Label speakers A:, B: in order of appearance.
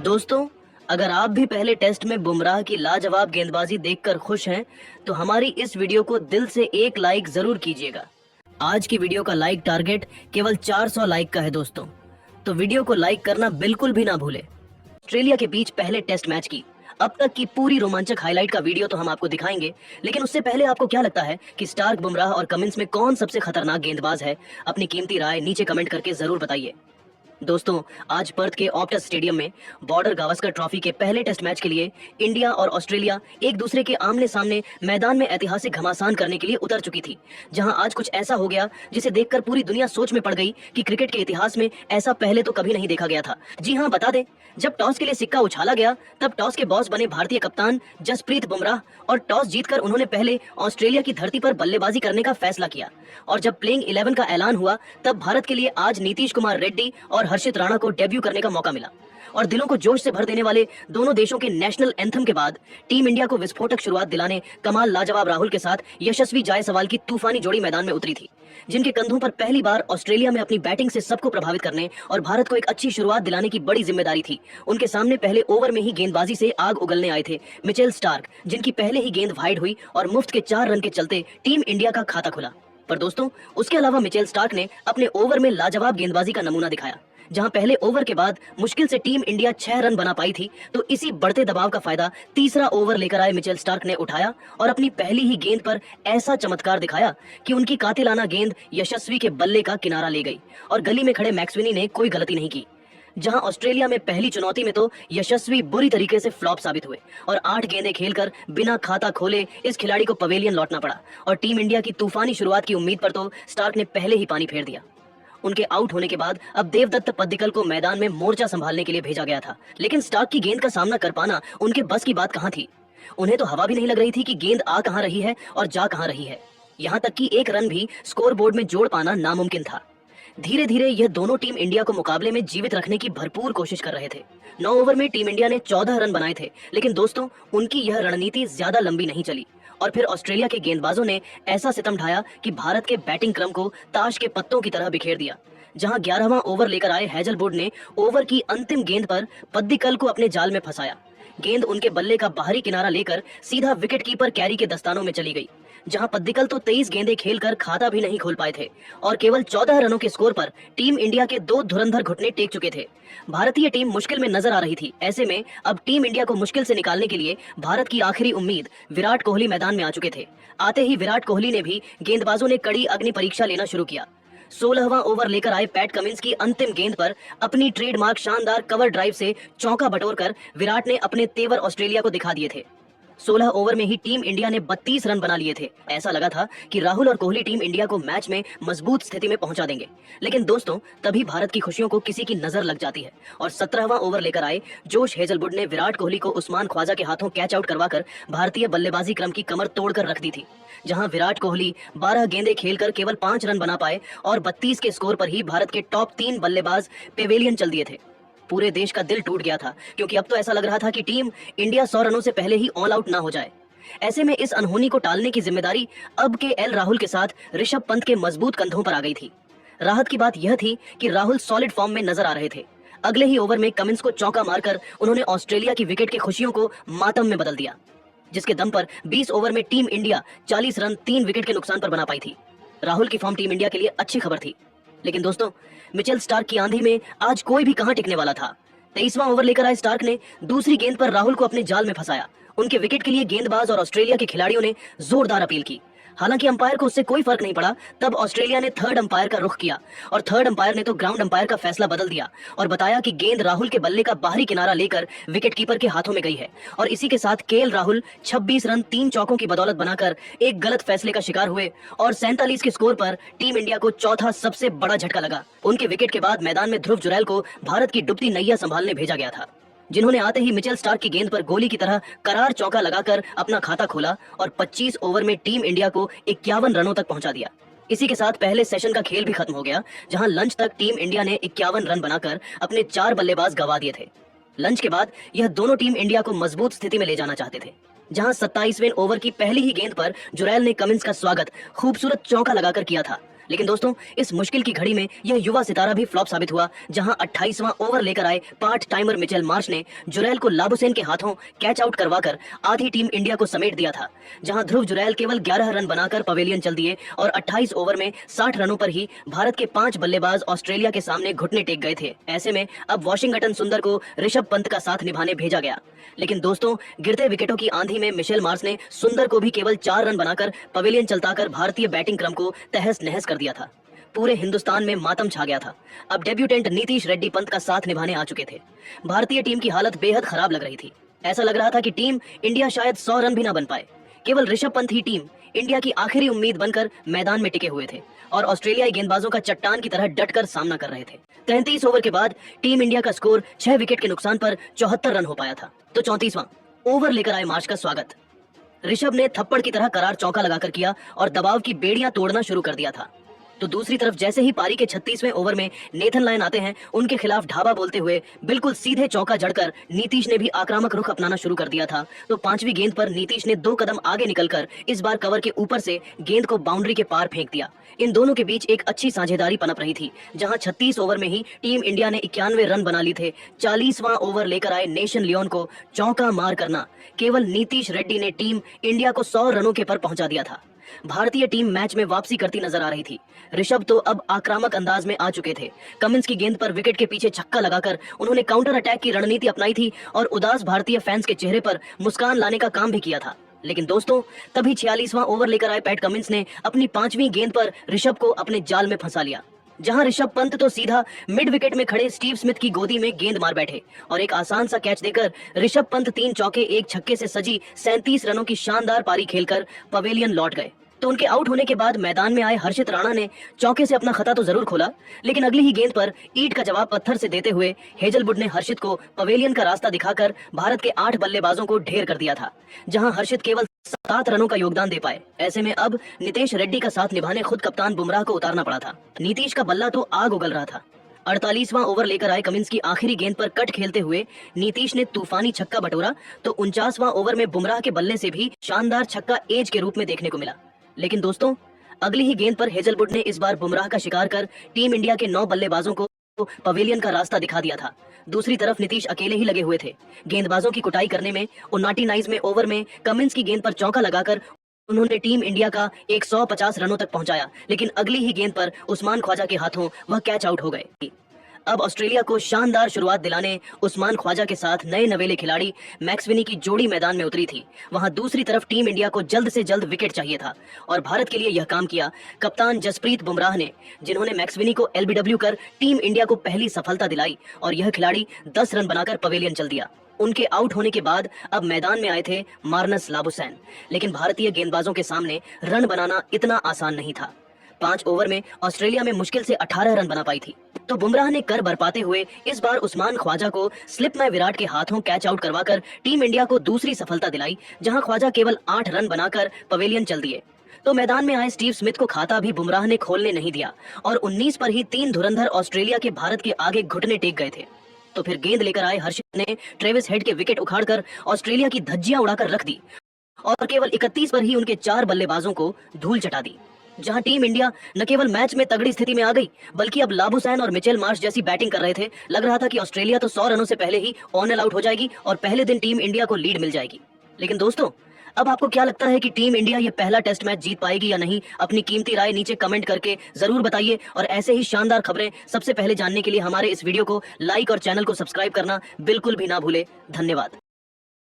A: दोस्तों, अगर आप भी पहले टेस्ट में बुमराह की लाजवाब गेंदबाजी देखकर खुश हैं, तो हमारी इस वीडियो को दिल से एक लाइक जरूर कीजिएगा। आज की वीडियो का लाइक टारगेट केवल 400 लाइक का है दोस्तों, तो वीडियो को लाइक करना बिल्कुल भी ना भूले। ऑस्ट्रेलिया के बीच पहले टेस्ट मैच की अब तक की पूरी रोमांचक हाईलाइट का वीडियो तो हम आपको दिखाएंगे, लेकिन उससे पहले आपको क्या लगता है कि स्टार्क, बुमराह और कमिंस में कौन सबसे खतरनाक गेंदबाज है? अपनी कीमती राय नीचे कमेंट करके जरूर बताइए। दोस्तों, आज पर्थ के ऑप्टस स्टेडियम में बॉर्डर गावस्कर ट्रॉफी के पहले टेस्ट मैच के लिए इंडिया और ऑस्ट्रेलिया एक दूसरे के आमने सामने मैदान में ऐतिहासिक घमासान करने के लिए उतर चुकी थी, जहां आज कुछ ऐसा हो गया जिसे देखकर पूरी दुनिया सोच में पड़ गई कि क्रिकेट के इतिहास में ऐसा पहले तो कभी नहीं देखा गया था। जी हां, बता दें, जब टॉस के लिए सिक्का उछाला गया तब टॉस के बॉस बने भारतीय कप्तान जसप्रीत बुमराह और टॉस जीतकर उन्होंने पहले ऑस्ट्रेलिया की धरती पर बल्लेबाजी करने का फैसला किया। और जब प्लेइंग 11 का ऐलान हुआ तब भारत के लिए आज नीतीश कुमार रेड्डी और हर्षित राणा को डेब्यू करने का मौका मिला। और दिलों को जोश से भर देने वाले दोनों देशों के नेशनल एंथम के बाद टीम इंडिया को विस्फोटक शुरुआत दिलाने कमाल लाजवाब राहुल के साथ यशस्वी जायसवाल की तूफानी जोड़ी मैदान में उतरी थी, जिनके कंधों पर पहली बार ऑस्ट्रेलिया में अपनी बैटिंग से सबको प्रभावित करने और भारत को एक अच्छी शुरुआत दिलाने की बड़ी जिम्मेदारी थी। उनके सामने पहले ओवर में ही गेंदबाजी से आग उगलने आए थे मिचेल स्टार्क, जिनकी पहले ही गेंद वाइड हुई और मुफ्त के 4 रन के चलते टीम इंडिया का खाता खुला। पर दोस्तों, उसके अलावा मिचेल स्टार्क ने अपने ओवर में लाजवाब गेंदबाजी का नमूना दिखाया। जहां पहले ओवर के बाद मुश्किल से टीम इंडिया 6 रन बना पाई थी, तो इसी बढ़ते दबाव का फायदा तीसरा ओवर लेकर आए मिचेल स्टार्क ने उठाया और अपनी पहली ही गेंद पर ऐसा चमत्कार दिखाया कि उनकी कातिलाना गेंद यशस्वी के बल्ले का किनारा ले गई और गली में खड़े मैक्सवेनी ने कोई गलती नहीं की। जहां ऑस्ट्रेलिया में पहली चुनौती में तो यशस्वी बुरी तरीके से फ्लॉप साबित हुए और 8 गेंदें खेलकर बिना खाता खोले इस खिलाड़ी को पवेलियन लौटना पड़ा। और टीम इंडिया की तूफानी शुरुआत की उम्मीद पर तो स्टार्क ने पहले ही पानी फेर दिया। उनके आउट होने के बाद अब देवदत्त पद्दिकल को मैदान में मोर्चा संभालने के लिए भेजा गया था, लेकिन स्टार्क की गेंद का सामना कर पाना उनके बस की बात कहां थी। उन्हें तो हवा भी नहीं लग रही थी कि गेंद आ कहां रही है और जा कहां रही है। यहां तक कि एक रन भी स्कोर बोर्ड में जोड़ पाना नामुमकिन था। धीरे धीरे यह दोनों टीम इंडिया को मुकाबले में जीवित रखने की भरपूर कोशिश कर रहे थे। 9 ओवर में टीम इंडिया ने 14 रन बनाए थे, लेकिन दोस्तों, उनकी यह रणनीति ज्यादा लंबी नहीं चली और फिर ऑस्ट्रेलिया के गेंदबाजों ने ऐसा सितम ढाया कि भारत के बैटिंग क्रम को ताश के पत्तों की तरह बिखेर दिया। जहां 11वां ओवर लेकर आए हैजलवुड ने ओवर की अंतिम गेंद पर पद्दिकल को अपने जाल में फंसाया। गेंद उनके बल्ले का बाहरी किनारा लेकर सीधा विकेट कीपर कैरी के दस्तानों में चली गई, जहां पद्दिकल तो 23 गेंदें खेलकर खाता भी नहीं खोल पाए थे और केवल 14 रनों के स्कोर पर टीम इंडिया के 2 धुरंधर घुटने टेक चुके थे। भारतीय टीम मुश्किल में नजर आ रही थी। ऐसे में अब टीम इंडिया को मुश्किल से निकालने के लिए भारत की आखिरी उम्मीद विराट कोहली मैदान में आ चुके थे। आते ही विराट कोहली ने भी गेंदबाजों ने कड़ी अग्नि परीक्षा लेना शुरू किया। 16वां ओवर लेकर आए पैट कमिंस की अंतिम गेंद पर अपनी ट्रेडमार्क शानदार कवर ड्राइव से चौका बटोरकर विराट ने अपने तेवर ऑस्ट्रेलिया को दिखा दिए थे। 16 ओवर में ही टीम इंडिया ने 32 रन बना लिए थे। ऐसा लगा था कि राहुल और कोहली टीम इंडिया को मैच में मजबूत स्थिति में पहुंचा देंगे, लेकिन दोस्तों, तभी भारत की खुशियों को किसी की नजर लग जाती है और 17वां ओवर लेकर आए जोश हेजलवुड ने विराट कोहली को उस्मान ख्वाजा के हाथों कैच आउट करवाकर भारतीय बल्लेबाजी क्रम की कमर तोड़कर रख दी थी। जहां विराट कोहली 12 गेंदें खेलकर केवल 5 रन बना पाए और 32 के स्कोर पर ही भारत के टॉप 3 बल्लेबाज पेवेलियन चल दिए थे। पूरे देश का दिल टूट गया था, क्योंकि अब तो ऐसा लग रहा था कि टीम इंडिया 100 रनों से पहले ही ऑल आउट ना हो जाए। ऐसे में इस अनहोनी को टालने की जिम्मेदारी अब के एल राहुल के साथ ऋषभ पंत के मजबूत कंधों पर आ गई थी। राहत की बात यह थी कि राहुल सॉलिड फॉर्म में नजर आ रहे थे। अगले ही ओवर में कमिंस को चौका मारकर उन्होंने ऑस्ट्रेलिया की विकेट की खुशियों को मातम में बदल दिया, जिसके दम पर 20 ओवर में टीम इंडिया 40 रन 3 विकेट के नुकसान पर बना पाई थी। राहुल की फॉर्म टीम इंडिया के लिए अच्छी खबर थी, लेकिन दोस्तों, मिचेल स्टार्क की आंधी में आज कोई भी कहां टिकने वाला था। 23वां ओवर लेकर आए स्टार्क ने दूसरी गेंद पर राहुल को अपने जाल में फंसाया। उनके विकेट के लिए गेंदबाज और ऑस्ट्रेलिया के खिलाड़ियों ने जोरदार अपील की। हालांकि अंपायर को उससे कोई फर्क नहीं पड़ा। तब ऑस्ट्रेलिया ने थर्ड अंपायर का रुख किया और थर्ड अंपायर ने तो ग्राउंड अंपायर का फैसला बदल दिया और बताया कि गेंद राहुल के बल्ले का बाहरी किनारा लेकर विकेट कीपर के हाथों में गई है। और इसी के साथ केएल राहुल 26 रन 3 चौकों की बदौलत बनाकर एक गलत फैसले का शिकार हुए और 47 के स्कोर पर टीम इंडिया को चौथा सबसे बड़ा झटका लगा। उनके विकेट के बाद मैदान में ध्रुव जुरैल को भारत की डूबती नैया संभालने भेजा गया था, जिन्होंने आते ही मिचेल स्टार्क की गेंद पर गोली की तरह करार चौका लगाकर अपना खाता खोला और 25 ओवर में टीम इंडिया को 51 रनों तक पहुंचा दिया। इसी के साथ पहले सेशन का खेल भी खत्म हो गया, जहां लंच तक टीम इंडिया ने 51 रन बनाकर अपने 4 बल्लेबाज गंवा दिए थे। लंच के बाद यह दोनों टीम इंडिया को मजबूत स्थिति में ले जाना चाहते थे, जहां 27वें ओवर की पहली ही गेंद पर जुरैल ने कमिंस का स्वागत खूबसूरत चौका लगाकर किया था। लेकिन दोस्तों इस मुश्किल की घड़ी में यह युवा सितारा भी फ्लॉप साबित हुआ, जहां 28वां ओवर लेकर आए पार्ट टाइमर मिचेल मार्श ने जुरैल को लाबुसैन के हाथों कैच आउट करवाकर आधी टीम इंडिया को समेट दिया था। जहां ध्रुव जुरैल केवल 11 रन बनाकर पवेलियन चल दिए और 28 ओवर में 60 रनों पर ही भारत के 5 बल्लेबाज ऑस्ट्रेलिया के सामने घुटने टेक गए थे। ऐसे में अब वॉशिंगटन सुंदर को ऋषभ पंत का साथ निभाने भेजा गया। लेकिन दोस्तों गिरते विकेटों की आंधी में मिचेल मार्श ने सुंदर को भी केवल 4 रन बनाकर पवेलियन चलताकर भारतीय बैटिंग क्रम को तहस नहस कर दिया था। पूरे हिंदुस्तान में मातम छा गया था। अब डेब्यूटेंट नीतीश रेड्डी पंत का साथ निभाने आ चुके थे। भारतीय टीम की हालत बेहद खराब लग रही थी। ऐसा लग रहा था कि टीम इंडिया शायद 100 रन भी ना बन पाए। केवल ऋषभ पंत ही टीम इंडिया की आखिरी उम्मीद बनकर मैदान में टिके हुए थे और ऑस्ट्रेलियाई गेंदबाजों का चट्टान की तरह डटकर सामना कर रहे थे। 33 ओवर के बाद टीम इंडिया का स्कोर 6 विकेट के नुकसान पर 74 रन हो पाया था। तो 34वां ओवर लेकर आए मार्श का स्वागत ऋषभ ने थप्पड़ की तरह करार चौका लगाकर किया और दबाव की बेड़ियां तोड़ना शुरू कर दिया था। तो दूसरी तरफ जैसे ही पारी के 36वें ओवर में नेथन लायन आते हैं, उनके खिलाफ ढाबा बोलते हुए बिल्कुल सीधे चौका जड़कर नीतीश ने भी आक्रामक रुख अपनाना शुरू कर दिया था। तो 5वीं गेंद पर नीतीश ने 2 कदम आगे निकलकर इस बार कवर के ऊपर से गेंद को बाउंड्री के पार फेंक दिया। इन दोनों के बीच एक अच्छी साझेदारी पनप रही थी, जहां 36 ओवर में ही टीम इंडिया ने 91 रन बना ली थे। 40वां ओवर लेकर आए नेशन लियोन को चौका मार करना केवल नीतीश रेड्डी ने टीम इंडिया को 100 रनों के पर पहुंचा दिया था। भारतीय टीम मैच में वापसी करती नजर आ रही थी। ऋषभ तो अब आक्रामक अंदाज में आ चुके थे। कमिंस की गेंद पर विकेट के पीछे छक्का लगाकर उन्होंने काउंटर अटैक की रणनीति अपनाई थी और उदास भारतीय फैंस के चेहरे पर मुस्कान लाने का काम भी किया था। लेकिन दोस्तों तभी 46वां ओवर लेकर आए पैट कमिंस ने अपनी 5वीं गेंद पर ऋषभ को अपने जाल में फंसा लिया, जहां ऋषभ पंत तो सीधा मिड विकेट में खड़े स्टीव स्मिथ की गोदी में गेंद मार बैठे और एक आसान सा कैच देकर ऋषभ पंत 3 चौके 1 छक्के से सजी 37 रनों की शानदार पारी खेलकर पवेलियन लौट गए। तो उनके आउट होने के बाद मैदान में आए हर्षित राणा ने चौके से अपना खता तो जरूर खोला, लेकिन अगली ही गेंद पर ईंट का जवाब पत्थर से देते हुए हेजलवुड ने हर्षित को पवेलियन का रास्ता दिखाकर भारत के 8 बल्लेबाजों को ढेर कर दिया था, जहां हर्षित केवल 7 रनों का योगदान दे पाए। ऐसे में अब नीतीश रेड्डी का साथ निभाने खुद कप्तान बुमराह को उतारना पड़ा था। नीतीश का बल्ला तो आग उगल रहा था। 48वां ओवर लेकर आए कमिंस की आखिरी गेंद पर कट खेलते हुए नीतीश ने तूफानी छक्का बटोरा, तो 49वां ओवर में बुमराह के बल्ले से भी शानदार छक्का एज के रूप में देखने को मिला। लेकिन दोस्तों अगली ही गेंद पर हेजलवुड ने इस बार बुमराह का शिकार कर टीम इंडिया के 9 बल्लेबाजों को पवेलियन का रास्ता दिखा दिया था। दूसरी तरफ नीतीश अकेले ही लगे हुए थे गेंदबाजों की कुटाई करने में। 29वें ओवर में कमिंस की गेंद पर चौका लगाकर उन्होंने टीम इंडिया का 150 रनों तक पहुंचाया, लेकिन अगली ही गेंद पर उस्मान ख्वाजा के हाथों वह कैच आउट हो गए। अब ऑस्ट्रेलिया को शानदार शुरुआत दिलाने उस्मान ख्वाजा के साथ नए नवेले खिलाड़ी मैक्सवेनी की जोड़ी मैदान में उतरी थी। वहां दूसरी तरफ टीम इंडिया को जल्द से जल्द विकेट चाहिए था और भारत के लिए यह काम किया कप्तान जसप्रीत बुमराह ने, जिन्होंने मैक्सवेनी को एलबीडब्ल्यू कर टीम इंडिया को पहली सफलता दिलाई और यह खिलाड़ी 10 रन बनाकर पवेलियन चल दिया। उनके आउट होने के बाद अब मैदान में आए थे मार्नस लाबुसैन, लेकिन भारतीय गेंदबाजों के सामने रन बनाना इतना आसान नहीं था। 5 ओवर में ऑस्ट्रेलिया में मुश्किल से 18 रन बना पाई थी। तो बुमराह ने कर बरपाते हुए इस बार उस्मान ख्वाजा को स्लिप में विराट के हाथों कैच आउट करवाकर टीम इंडिया को दूसरी सफलता दिलाई, जहां ख्वाजा केवल 8 रन बनाकर पवेलियन चल दिए। तो मैदान में आए स्टीव स्मिथ को खाता भी बुमराह ने खोलने नहीं दिया और 19 पर ही 3 धुरंधर ऑस्ट्रेलिया के भारत के आगे घुटने टेक गए थे। तो फिर गेंद लेकर आए हर्षित ने ट्रेविस हेड के विकेट उखाड़कर ऑस्ट्रेलिया की धज्जियां उड़ाकर रख दी और केवल 31 पर ही उनके 4 बल्लेबाजों को धूल चटा दी, जहां टीम इंडिया न केवल मैच में तगड़ी स्थिति में आ गई, बल्कि अब लाबुसैन और मिचेल मार्श जैसी बैटिंग कर रहे थे। लग रहा था कि ऑस्ट्रेलिया तो 100 रनों से पहले ही ऑन आउट हो जाएगी और पहले दिन टीम इंडिया को लीड मिल जाएगी। लेकिन दोस्तों अब आपको क्या लगता है कि टीम इंडिया ये पहला टेस्ट मैच जीत पाएगी या नहीं? अपनी कीमती राय नीचे कमेंट करके जरूर बताइए और ऐसे ही शानदार खबरें सबसे पहले जानने के लिए हमारे इस वीडियो को लाइक और चैनल को सब्सक्राइब करना बिल्कुल भी ना भूले। धन्यवाद।